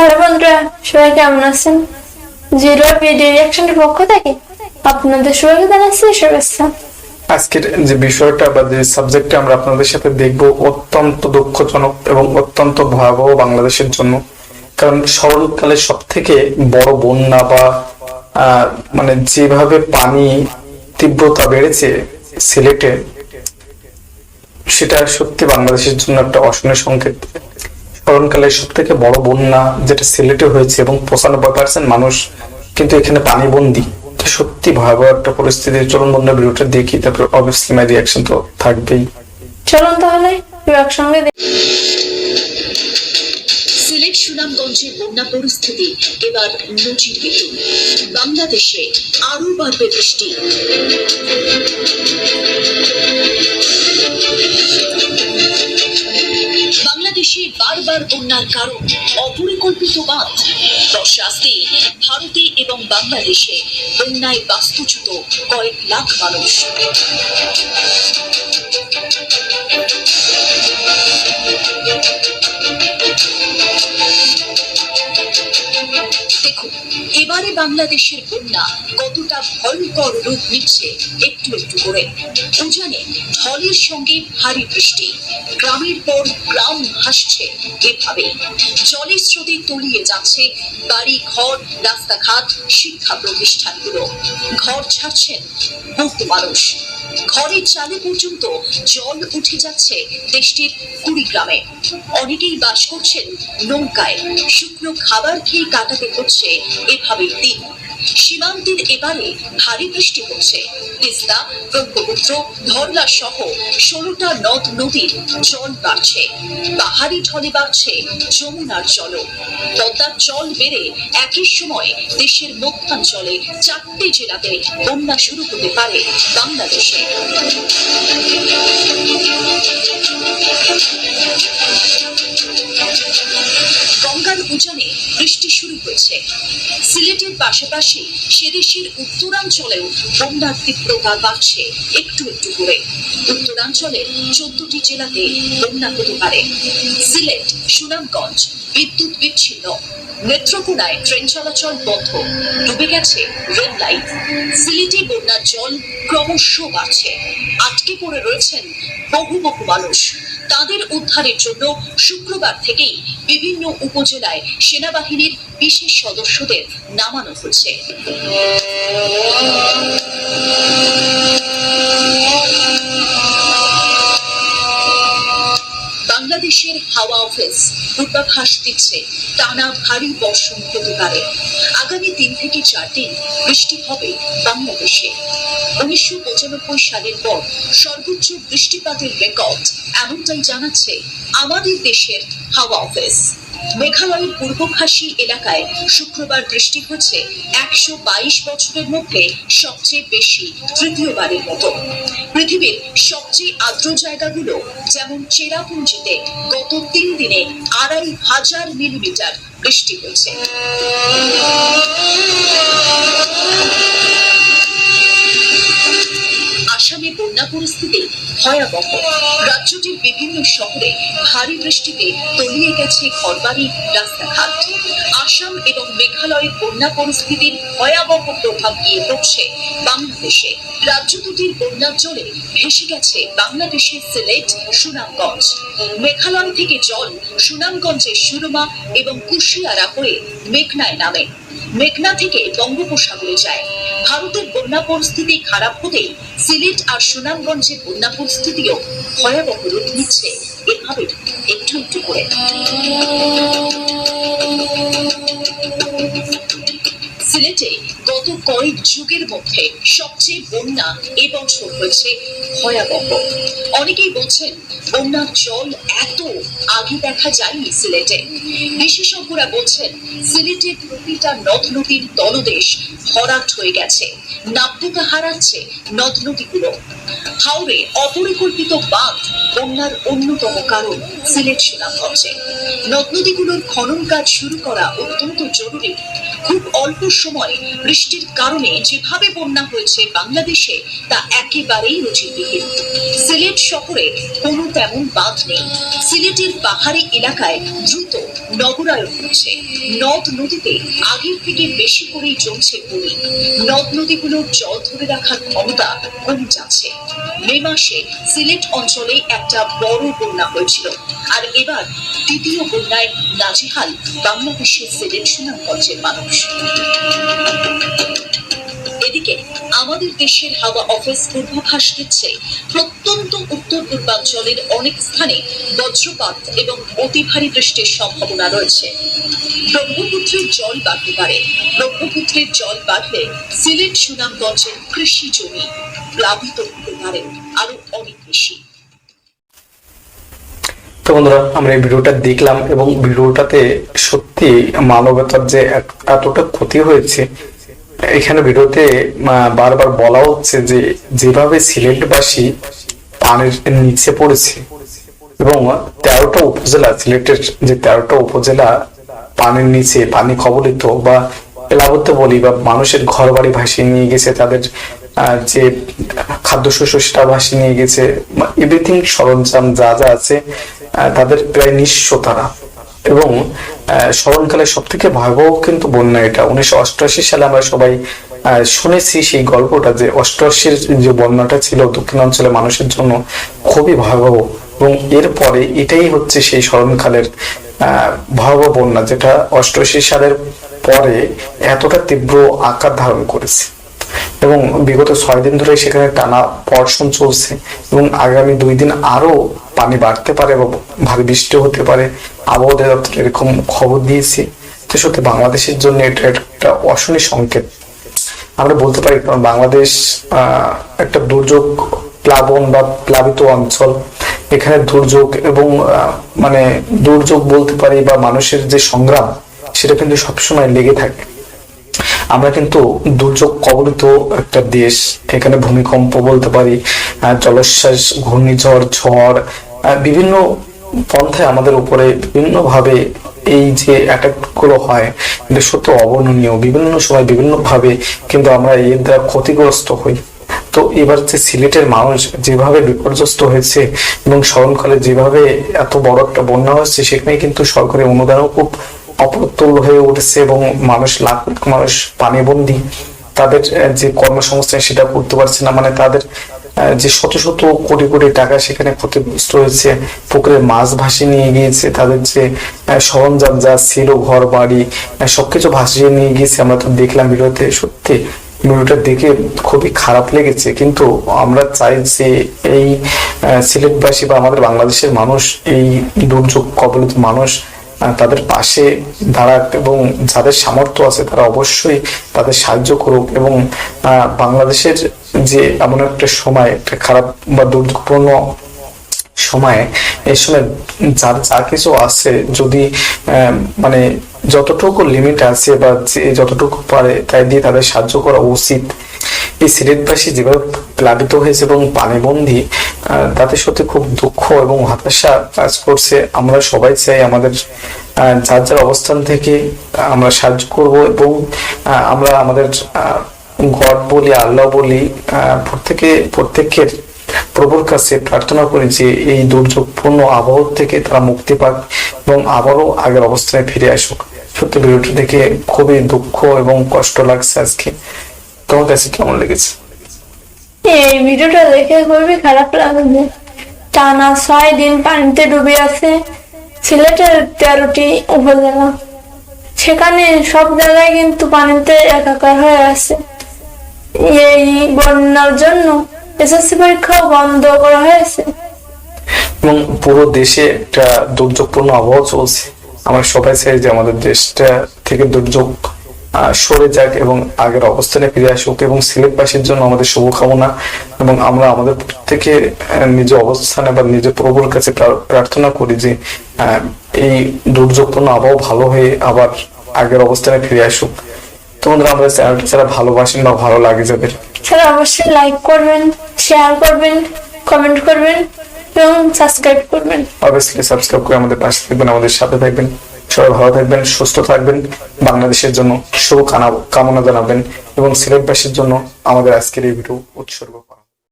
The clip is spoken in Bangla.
হ্যালো বন্ধুরা, সবাই কেমন আছেন? জিরোওয়াট বিডি রিঅ্যাকশনের পক্ষ থেকে আপনাদের সবাইকে জানাচ্ছি শুভেচ্ছা। আজকের যে বিষয়টা বা যে সাবজেক্টটা আমরা আপনাদের সাথে দেখব অত্যন্ত দুঃখজনক এবং অত্যন্ত ভয়াবহ বাংলাদেশের জন্য। কারণ স্মরণকালে সব থেকে বড় বন্যা বা মানে যেভাবে পানি তীব্রতা বেড়েছে সিলেটে, সেটা সত্যি বাংলাদেশের জন্য একটা অশনি সংকেত। স্মরণকালের সব থেকে বড় বন্যা যেটা সিলেটে হয়েছে এবং 95% মানুষ কিন্তু এখানে পানিবন্দী। সত্যি ভয়াবহ একটা পরিস্থিতি। চলুন বন্ধুরা ভিডিওটা দেখি, তারপর অবভিয়াসলি মাই রিঅ্যাকশন তো থাকবেই। চলুন তাহলে রিঅ্যাকশন সিলেট সুনামগঞ্জের বন্যা পরিস্থিতি এবার নজিরবিহীন। বাংলাদেশে আরো বাড়বে বৃষ্টি। বাংলাদেশে বারবার বন্যার কারণ অপরিকল্পিত বাঁধ। বর্ষা আসতেই ভারতে এবং বাংলাদেশে বন্যায় বাস্তুচ্যুত কয়েক লাখ মানুষ। দেখুন এবারে বাংলাদেশের বন্যা কতটা ভয়ঙ্কর রূপ নিচ্ছে একটু একটু করে। উজানে ঢলের সঙ্গে ভারী বৃষ্টি, গ্রামের পর গ্রাম ভাসছে এভাবে। জলের স্রোতে তলিয়ে যাচ্ছে বাড়ি ঘর, রাস্তাঘাট, শিক্ষা প্রতিষ্ঠানগুলো। ঘর ছাড়ছেন বহু মানুষ। ঘরের চালে পর্যন্ত জল উঠে যাচ্ছে দেশটির 20 গ্রামে। অনেকেই বাস করছেন নৌকায়। শুকনো খাবার খেয়ে কাটাতে হচ্ছে এভাবেই দিন। সীমান্তের এবারে ভারী বৃষ্টি হচ্ছে। তিস্তা, ব্রহ্মপুত্র, ধরলা সহ 16টা নদ নদীর জল বাড়ছে। পাহাড়ি ঢলে বাড়ছে যমুনার জল। পদ্মার জল বেড়ে একই সময় দেশের মধ্যাঞ্চলে 4টে জেলাতে বন্যা শুরু হতে পারে বাংলাদেশে। গঙ্গার উজানে বৃষ্টি শুরু হয়েছে। সিলেটের পাশাপাশি সেদেশের উত্তরাঞ্চলেও বন্যার তীব্রতা বাড়ছে একটু একটু করে। উত্তরাঞ্চলের 14টি জেলাতে বন্যা হতে পারে। সিলেট, সুনামগঞ্জ বিদ্যুৎ বিচ্ছিন্ন। নেত্রকোনায় ট্রেন চলাচল বন্ধ। ডুবে গেছে রেল লাইন। সিলেটে বন্যার জল ক্রমশ বাড়ছে। আটকে পড়ে রয়েছেন বহু বহু মানুষ। তাদের উদ্ধারের জন্য শুক্রবার থেকেই বিভিন্ন উপজেলায় সেনাবাহিনীর বিশেষ সদস্যদের নামানো হচ্ছে। বাংলাদেশের হাওয়া অফিস পূর্বাভাস দিচ্ছে টানা ভারী বর্ষণ হতে পারে। আগামী 3 থেকে 4 দিন বৃষ্টি হবে বাংলাদেশে। 1995 সালের পর সর্বোচ্চ বৃষ্টিপাতের রেকর্ড, এমনটাই জানাচ্ছে আমাদের দেশের হাওয়া অফিস। মেঘালয়ের পূর্ব খাসি এলাকায় শুক্রবার বৃষ্টি হচ্ছে 122 বছরের মধ্যে সবচেয়ে বেশি, তৃতীয়বারের মতো। পৃথিবীর সবচেয়ে আর্দ্র জায়গাগুলো যেমন চেরাপুঞ্জিতে গত 3 দিনে 2500 মিলিমিটার বৃষ্টি হয়েছে। আসামে বন্যা পরিস্থিতি ভয়াবহ। রাজ্যটির বিভিন্ন শহরে ভারী বৃষ্টিতে তলিয়ে গেছে ঘরবাড়ি, রাস্তাঘাট। আসাম এবং মেঘালয়ের বন্যা পরিস্থিতির ভয়াবহ প্রভাব গিয়ে পড়ছে বাংলাদেশে। রাজ্য দুটির বন্যার জলে ভেসে গেছে বাংলাদেশের সিলেট, সুনামগঞ্জ। মেঘালয় থেকে জল সুনামগঞ্জের সুরমা এবং কুশিয়ারা হয়ে মেঘনায় নামে। মেঘনা থেকে বঙ্গোপসাগরে যায়। ভারতের বন্যা পরিস্থিতি খারাপ হতেই সিলেট আর সুনামগঞ্জের বন্যা পরিস্থিতিও ভয়াবহ রূপ নিচ্ছে এভাবে একটু একটু করে। সিলেটে গত কয়েক যুগের মধ্যে সবচেয়ে বন্যা এবছর হয়েছে ভয়াবহ। অনেকেই বলছেন বন্যার জল এত আগে দেখা যায়নি সিলেটে। বিশেষজ্ঞরা বলছেন সিলেটের প্রতিটা নদ নদীর তলদেশ ভরাট হয়ে গেছে। নাব্যতা হারাচ্ছে নদ নদীগুলো। হাওরে অপরিকল্পিত বাঁধ বন্যার অন্যতম কারণ সিলেট সুনামগঞ্জে। নদ নদীগুলোর খনন কাজ শুরু করা অত্যন্ত জরুরি। খুব অল্প সময় বৃষ্টির কারণে যেভাবে বন্যা হয়েছে বাংলাদেশে তা একেবারেই নজিরবিহীন। সিলেট শহরে কোনো তেমন বাঁধ নেই। সিলেটের পাহাড়ি এলাকায় দ্রুত নগরায়ন হচ্ছে। নদ নদীতে আগের থেকে বেশি করেই জমছে পলি। নদ নদীগুলোর জল ধরে রাখার ক্ষমতা কমে যাচ্ছে। মে মাসে সিলেট অঞ্চলে একটা বড় বন্যা হয়েছিল, আর এবার দ্বিতীয় বন্যায় নাজেহাল বাংলাদেশের সিলেট সুনামগঞ্জের মানুষ। এদিকে আমাদের দেশের হাওয়া অফিস পূর্বাভাস দিচ্ছে, প্রত্যন্ত উত্তর পূর্বাঞ্চলের অনেক স্থানে বজ্রপাত এবং অতি ভারী বৃষ্টির সম্ভাবনা রয়েছে। ব্রহ্মপুত্রের জল বাড়তে পারে। ব্রহ্মপুত্রের জল বাড়লে সিলেট সুনামগঞ্জের কৃষি জমি প্লাবিত হতে পারে আরো অনেক বেশি। তো বন্ধুরা, আমরা এই ভিডিওটা দেখলাম এবং ভিডিওটাতে সত্যি মানবতার যে এতটা ক্ষতি হয়েছে, এখানে ভিডিওতে বারবার বলা হচ্ছে যে যেভাবে সিলেটবাসী পানির নিচে পড়েছে এবং 13টা উপজেলা, সিলেটের যে 13টা উপজেলা পানির নিচে, পানি কবলিত বা প্লাবিত বলি, বা মানুষের ঘর বাড়ি ভাসিয়ে নিয়ে গেছে, তাদের যে খাদ্যশস্য সেটা ভাসিয়ে নিয়ে গেছে, এভরিথিং সরঞ্জাম যা যা আছে তাদের প্রায় নিঃস্ব তারা। এবং স্মরণকালে সব থেকে ভয়াবহ কিন্তু বন্যা এটা। 1988 সালে আমরা সবাই শুনেছি সেই গল্পটা, যে 88-র যে বন্যাটা ছিল দক্ষিণাঞ্চলে মানুষের জন্য খুবই ভয়াবহ। এবং এরপরে এটাই হচ্ছে সেই স্মরণকালের ভয়াবহ বন্যা, যেটা 88 সালের পরে এতটা তীব্র আকার ধারণ করেছে। এবং বিগত 6 দিন ধরে সেখানে টানা বর্ষণ চলছে এবং আগামী 2 দিন আরো পানি বাড়তে পারে এবং ভারী বৃষ্টি হতে পারে। আবহাওয়া দপ্তর এরকম খবর দিয়েছে। তো সত্যি বাংলাদেশের জন্য এটা একটা অশনি সংকেত আমরা বলতে পারি, কারণ বাংলাদেশ একটা দুর্যোগ প্লাবন বা প্লাবিত অঞ্চল। এখানে দুর্যোগ এবং মানে দুর্যোগ বলতে পারি বা মানুষের যে সংগ্রাম, সেটা কিন্তু সবসময় লেগে থাকে। আমরা কিন্তু দুর্যোগ কবলিত একটা দেশ। এখানে ভূমিকম্প বলতে পারি, জলোচ্ছ্বাস, ঘূর্ণিঝড়, ঝড়, বিভিন্ন পন্থায় আমাদের উপরে বিভিন্ন ভাবে এই যে অ্যাটাক গুলো হয়, এটা সত্য অবর্ণনীয়। বিভিন্ন সময় বিভিন্ন ভাবে কিন্তু আমরা এর দ্বারা ক্ষতিগ্রস্ত হই। তো এবার যে সিলেটের মানুষ যেভাবে বিপর্যস্ত হয়েছে এবং স্মরণকালে যেভাবে এত বড় একটা বন্যা হচ্ছে, সেখানে কিন্তু সরকারি অনুদানও খুব অপ্রতুল হয়ে উঠেছে এবং লাখ লাখ মানুষ পানিবন্দী। তাদের যে কর্মসংস্থান সেটা করতে পারছে না, মানে তাদের যে শত শত কোটি কোটি টাকা সেখানে ক্ষতিগ্রস্ত হয়েছে। পুকুরে মাছ ভাসিয়ে নিয়ে গিয়েছে, তাদের যে সরঞ্জাম যা ছিল, ঘর বাড়ি সবকিছু ভাসিয়ে নিয়ে গিয়েছে। আমরা তো দেখলাম ভিডিওতে, সত্যি ভিডিওটা দেখে খুবই খারাপ লেগেছে। কিন্তু আমরা চাই যে এই সিলেটবাসী বা আমাদের বাংলাদেশের মানুষ, এই দুর্যোগ কবলিত মানুষ, তাদের পাশে দাঁড়াক এবং যাদের সামর্থ্য আছে তারা অবশ্যই তাদের সাহায্য করুক। এবং বাংলাদেশের যে এমন একটা সময়, একটা খারাপ বা দুর্যোগপূর্ণ সময়, এই সময় যার যা কিছু আছে, যদি মানে যতটুকু লিমিট আছে বা যতটুকু পারে তাই দিয়ে তাদের সাহায্য করা উচিত। এই সিলেটবাসী যেভাবে প্লাবিত হয়েছে এবং পানিবন্দী, তাতে সত্যি খুব দুঃখ এবং হতাশা কাজ করছে। আমরা সবাই চাই আমাদের যার যার অবস্থান থেকে আমরা সাহায্য করব এবং আমরা আমাদের গড বলি, আল্লাহ বলি, প্রত্যেকের প্রভুর কাছে প্রার্থনা করি যে এই দুর্যোগপূর্ণ আবহাওয়া থেকে তারা মুক্তি পাক এবং আবারও আগের অবস্থায় ফিরে আসুক। সত্যি ভিডিওটি দেখে খুবই দুঃখ এবং কষ্ট লাগছে আজকে। তোমার কাছে কেমন লেগেছে? এই ভিডিওটা দেখে খুবই খারাপ লাগছে। টানা 6 দিন পানিতে ডুবে আছে সিলেটের 13টি উপজেলা। সেখানে সব জায়গায় কিন্তু পানিতে একাকার হয়ে আছে। এই বন্যার জন্য এসএসসি পরীক্ষাও বন্ধ করা হয়েছে এবং পুরো দেশে একটা দুর্যোগপূর্ণ আবহাওয়া চলছে। আমরা সবাই চাই যে আমাদের দেশটা থেকে দুর্যোগ সরে যাক এবং আগের অবস্থানে ফিরে আসুক। এবং সিলেটবাসীর জন্য আমাদের শুভকামনা, এবং আমরা আমাদের প্রত্যেকে নিজ অবস্থানে বা নিজের প্রভুর কাছে প্রার্থনা করি যে এই দুর্যোগপূর্ণ আবহাওয়া ভালো হয়ে আবার আগের অবস্থানে ফিরে আসুক। তোমাদের আমাদের চ্যানেলটা যারা ভালোবাসেন বা ভালো লাগে যাদের, অবশ্যই লাইক করবেন, শেয়ার করবেন, কমেন্ট করবেন এবং সাবস্ক্রাইব করবেন। অবভিয়াসলি সাবস্ক্রাইব করে আমাদের পাশে থাকবেন, আমাদের সাথে থাকবেন। সবাই ভালো থাকবেন, সুস্থ থাকবেন, বাংলাদেশের জন্য শুভ কামনা জানাবেন এবং সিলেটবাসীর জন্য আমাদের আজকের এই ভিডিও উৎসর্গ করা।